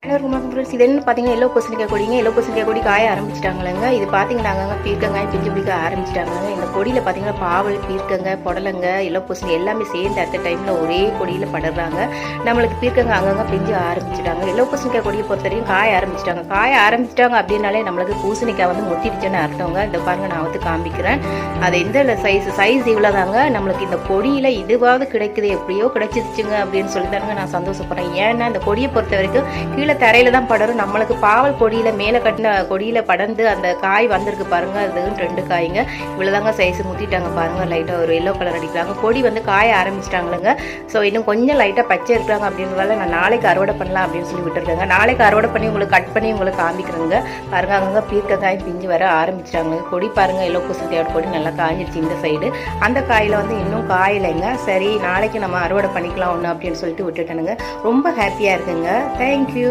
எல்லாருக்கும் ஃப்ரெண்ட்ஸ் இது என்ன பார்த்தீங்கன்னா எல்லோ பூசணிக்காய் கொடிங்க. எல்லோ பூசணிக்காய் கொடி காய ஆரம்பிச்சிட்டாங்களேங்க. இது பார்த்தீங்கன்னா அங்கங்கே பீர்க்கங்காய் பிஞ்சு பிடிக்க ஆரம்பிச்சிட்டாங்க. இந்த கொடியில் பார்த்தீங்கன்னா பாவல், பீர்க்கங்க, புடலங்க, எல்லோ பூசணி எல்லாமே சேர்ந்து அட் டைமில் ஒரே கொடியில் படுறாங்க. நம்மளுக்கு பீர்க்கங்காய் அங்கங்கே பிஞ்சு ஆரம்பிச்சிட்டாங்க. எல்லோ பூசணிக்காய் கொடியை பொறுத்த வரைக்கும் காய ஆரம்பிச்சிட்டாங்க அப்படின்னாலே நம்மளுக்கு பூசணிக்காய் வந்து முத்திடுச்சுன்னு அர்த்தவங்க. இந்த பாருங்க நான் வந்து காமிக்கிறேன். அது எந்த சைஸ் இவ்வளோதாங்க. நம்மளுக்கு இந்த கொடியில் இதுவாவது கிடைக்குது, எப்படியோ கிடைச்சிருச்சுங்க அப்படின்னு சொல்லி தானுங்க நான் சந்தோஷப்படுறேன். ஏன்னா இந்த கொடியை பொறுத்த வரைக்கும் கீழே தரையில தான் படரும். நம்மளுக்கு பாவல் கொடியில மேலே கட்டின கொடியில படர்ந்து அந்த காய் வந்திருக்கு பாருங்க. அது 2 காய்ங்க. இவ்வளவுதாங்க சைஸ் முத்திட்டாங்க பாருங்க. லைட்டா ஒரு எல்லோ கலர் அடிக்கிறாங்க. கொடி வந்து காய ஆரம்பிச்சிட்டாங்களுங்க. ஸோ இன்னும் கொஞ்சம் லைட்டா பச்சை இருக்கிறாங்க அப்படின்றதால நான் நாளைக்கு அறுவடை பண்ணலாம் அப்படின்னு சொல்லி விட்டுருக்கேங்க. நாளைக்கு அறுவடை பண்ணி உங்களுக்கு கட் பண்ணி உங்களுக்கு காமிக்கிறேங்க. பாருங்க அங்கங்க பீர்க்கங்காய் பிஞ்சு வர ஆரம்பிச்சிட்டாங்க. கொடி பாருங்க எல்லோ பூசணிக்காயோட கொடி நல்லா காஞ்சிருச்சு இந்த சைடு. அந்த காயில வந்து இன்னும் காயிலைங்க. சரி நாளைக்கு நம்ம அறுவடை பண்ணிக்கலாம் ஒன்று அப்படின்னு சொல்லிட்டு விட்டுட்டேனுங்க. ரொம்ப ஹாப்பியா இருக்குங்க. தேங்க்யூ.